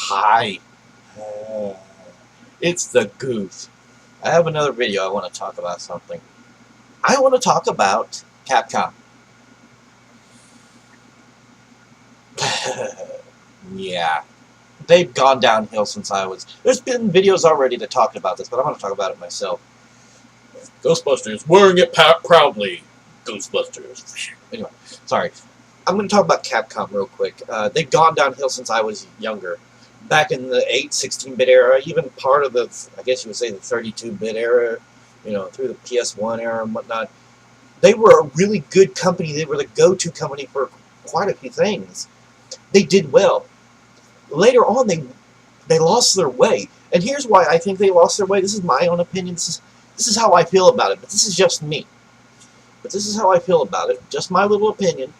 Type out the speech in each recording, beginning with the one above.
Hi. Uh, it's the Goof. I have another video I want to talk about something. I want to talk about Capcom. Yeah. They've gone downhill since I was... There's been videos already that talked about this, but I'm going to talk about it myself. Ghostbusters, wearing it proudly. Ghostbusters. Anyway, sorry. I'm going to talk about Capcom real quick. They've gone downhill since I was younger. Back in the 16-bit era, even part of the, I guess you would say the 32-bit era, through the PS1 era and whatnot, they were a really good company. They were the go-to company for quite a few things. They did well. Later on, they lost their way. And here's why I think they lost their way. This is my own opinion. This is how I feel about it, but this is just me. But this is how I feel about it. Just my little opinion.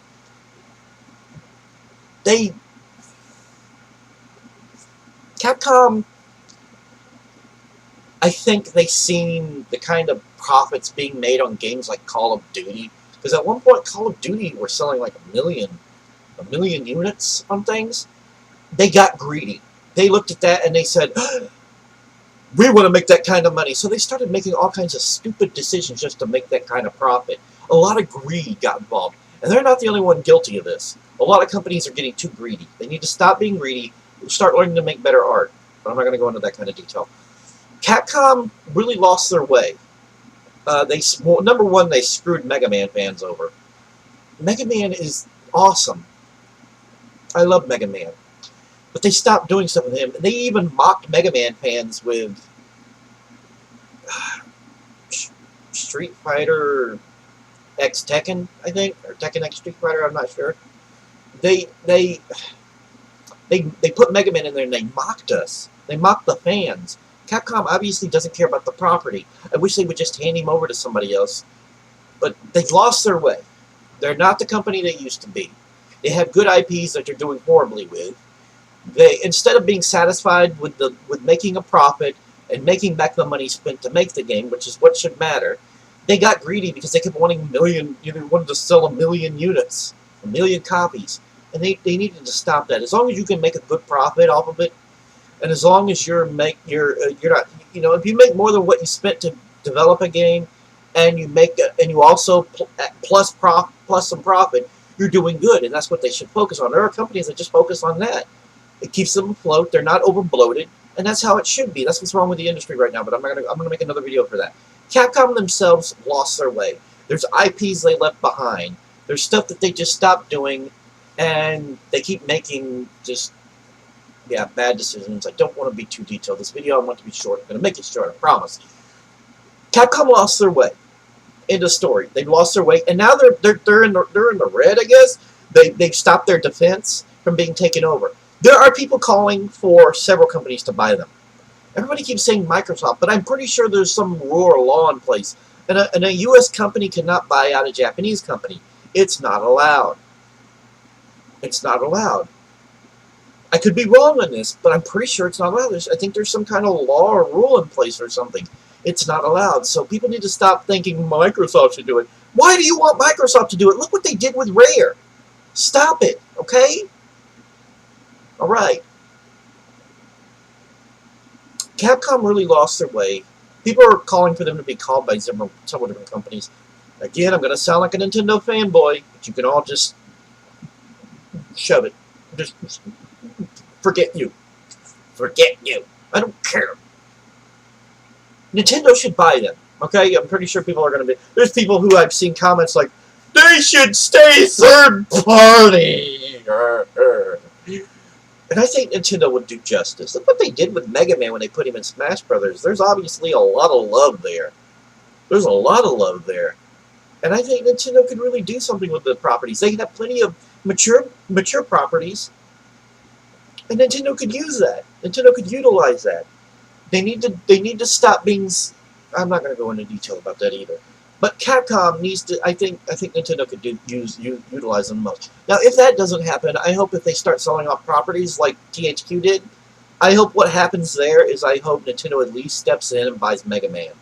Capcom, I think they seen the kind of profits being made on games like Call of Duty. Because at one point, Call of Duty were selling like a million units on things. They got greedy. They looked at that and they said, we want to make that kind of money. So they started making all kinds of stupid decisions just to make that kind of profit. A lot of greed got involved. And they're not the only one guilty of this. A lot of companies are getting too greedy. They need to stop being greedy, start learning to make better art. But I'm not going to go into that kind of detail. Capcom really lost their way. Number one, they screwed Mega Man fans over. Mega Man is awesome. I love Mega Man. But they stopped doing stuff with him. And they even mocked Mega Man fans with Street Fighter X Tekken, I think, or Tekken X Street Fighter, I'm not sure. They put Mega Man in there and they mocked us. They mocked the fans. Capcom obviously doesn't care about the property. I wish they would just hand him over to somebody else. But they've lost their way. They're not the company they used to be. They have good IPs that they're doing horribly with. They, instead of being satisfied with making a profit and making back the money spent to make the game, which is what should matter, they got greedy because they kept wanting wanted to sell 1 million units, 1 million copies, and they needed to stop that. As long as you can make a good profit off of it, and as long as you're not, if you make more than what you spent to develop a game, and you also plus some profit, you're doing good, and that's what they should focus on. There are companies that just focus on that. It keeps them afloat. They're not over bloated, and that's how it should be. That's what's wrong with the industry right now. But I'm gonna make another video for that. Capcom themselves lost their way. There's IPs they left behind. There's stuff that they just stopped doing, and they keep making bad decisions. I don't want to be too detailed. This video I want to be short. I'm gonna make it short. I promise. Capcom lost their way. End of story. They've lost their way, and now they're in the red. I guess they've stopped their defense from being taken over. There are people calling for several companies to buy them. Everybody keeps saying Microsoft, but I'm pretty sure there's some rule or law in place. And a U.S. company cannot buy out a Japanese company. It's not allowed. It's not allowed. I could be wrong on this, but I'm pretty sure it's not allowed. I think there's some kind of law or rule in place or something. It's not allowed. So people need to stop thinking Microsoft should do it. Why do you want Microsoft to do it? Look what they did with Rare. Stop it, okay? All right. Capcom really lost their way. People are calling for them to be called by several different companies. Again, I'm going to sound like a Nintendo fanboy, but you can all just shove it. Just forget you. Forget you. I don't care. Nintendo should buy them. Okay? I'm pretty sure people are going to be... There's people who I've seen comments like, they should stay third party. And I think Nintendo would do justice. Look what they did with Mega Man when they put him in Smash Brothers. There's obviously a lot of love there. There's a lot of love there. And I think Nintendo could really do something with the properties. They have plenty of mature properties. And Nintendo could use that. Nintendo could utilize that. They need to stop being... I'm not going to go into detail about that either. But Capcom needs to... I think Nintendo could utilize them most. Now, if that doesn't happen, I hope if they start selling off properties like THQ did, I hope what happens there is I hope Nintendo at least steps in and buys Mega Man.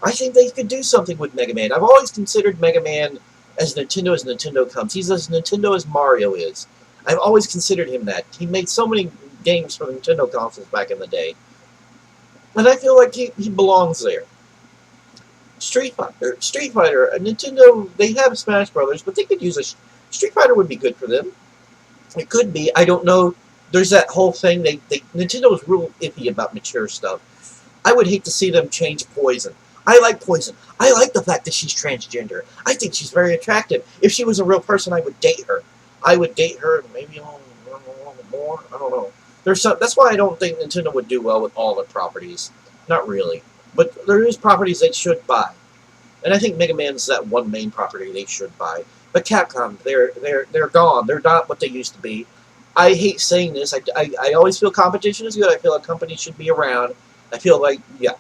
I think they could do something with Mega Man. I've always considered Mega Man as Nintendo comes. He's as Nintendo as Mario is. I've always considered him that. He made so many games for the Nintendo consoles back in the day. And I feel like he belongs there. Street Fighter, Nintendo, they have Smash Brothers, but they could use a Street Fighter would be good for them. It could be. I don't know. There's that whole thing. Nintendo is real iffy about mature stuff. I would hate to see them change Poison. I like Poison. I like the fact that she's transgender. I think she's very attractive. If she was a real person, I would date her. I would date her maybe a little more. I don't know. That's why I don't think Nintendo would do well with all the properties. Not really. But there is properties they should buy. And I think Mega Man's that one main property they should buy. But Capcom, they're gone. They're not what they used to be. I hate saying this. I always feel competition is good. I feel like companies should be around. I feel like, yeah.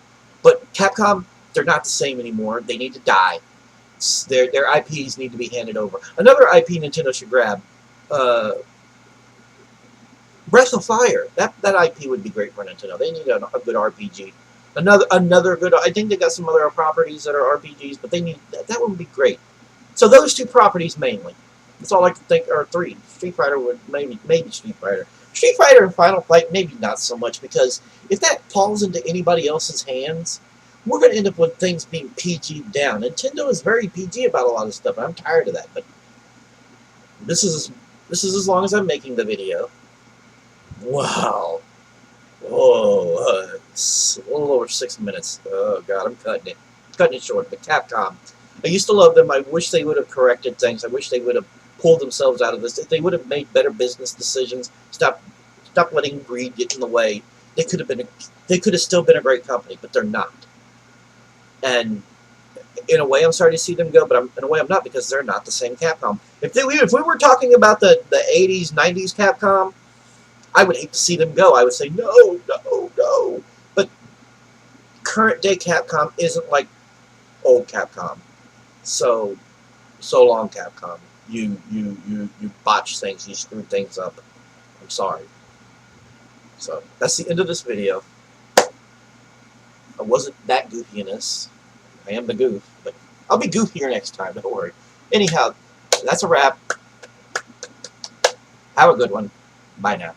But Capcom, they're not the same anymore. They need to die. Their IPs need to be handed over. Another IP Nintendo should grab, Breath of Fire. That IP would be great for Nintendo. They need a good RPG. Another good. I think they got some other properties that are RPGs, but they need that would be great. So those two properties mainly. That's all I can think. Or three. Street Fighter would maybe Street Fighter. Street Fighter and Final Fight maybe not so much, because if that falls into anybody else's hands, we're going to end up with things being PG down. Nintendo is very PG about a lot of stuff. And I'm tired of that. But this is as long as I'm making the video. Wow. Oh, it's a little over 6 minutes. Oh God, I'm cutting it short. But Capcom, I used to love them. I wish they would have corrected things. I wish they would have pulled themselves out of this. If they would have made better business decisions, stop letting greed get in the way. They could have still been a great company, but they're not. And in a way, I'm sorry to see them go, but in a way, I'm not, because they're not the same Capcom. If we were talking about the 80s, 90s Capcom, I would hate to see them go. I would say, no. But current day Capcom isn't like old Capcom. So long, Capcom. You botched things. You screwed things up. I'm sorry. So that's the end of this video. I wasn't that goofy in this. I am the goof, but I'll be goofier next time. Don't worry. Anyhow, that's a wrap. Have a good one. Bye now.